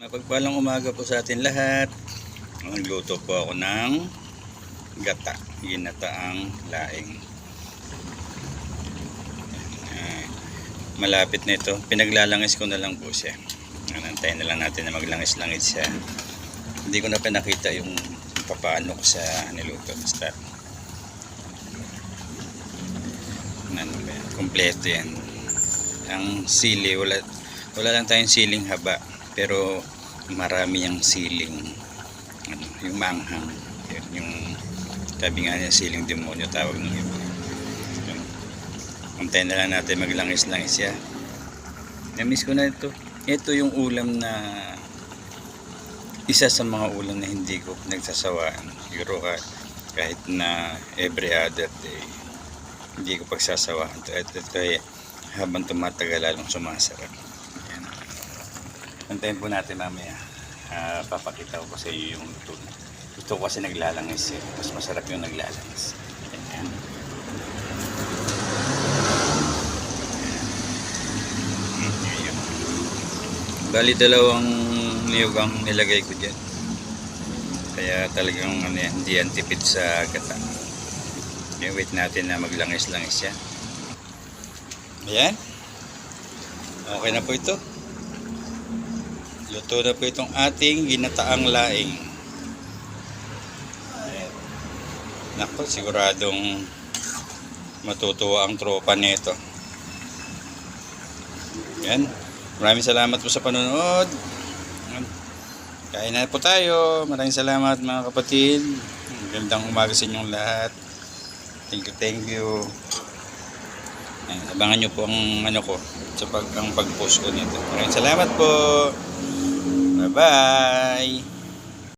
Mapagpalang umaga po sa atin lahat. Nagluto po ako ng gata, ginataang laing. Malapit na ito. Pinaglalangis ko na lang po siya. Antayin na lang natin na maglangis-langis siya. Hindi ko na pinakita yung papaano ko sa niluto. Basta kompleto yan. Ang sili, wala lang tayong siling haba, pero marami yung siling yung manghang, yung sabi nga niya siling demonyo tawag ng iba. Antayin na lang natin maglangis-langis siya. Namiss ko na ito yung ulam na isa sa mga ulam na hindi ko nagsasawaan. Siguro kahit na every other day hindi ko pagsasawaan ito kaya habang tumatagal lalong sumasarap. Ayan. Antayin po natin mamaya. Papakita ko sa iyo yung luto. Ito kasi naglalangis eh. Mas masarap yung naglalangis. Ayan. Ayan. Bali dalawang niyog ang nilagay ko dyan. Kaya talagang hindi yan tipid sa gata. Wait natin na maglangis-langis yan. Ayan. Okay na po ito. Luto na po itong ating ginataang laing. Ayan. Naku, siguradong matutuwa ang tropa nito. Ayan. Maraming salamat po sa panonood. Kain na po tayo. Maraming salamat mga kapatid. Magandang umaga sa inyong lahat. Thank you. Ayan, abangan nyo po ang ko sa pag-post ko nito. Maraming salamat po. Bye bye.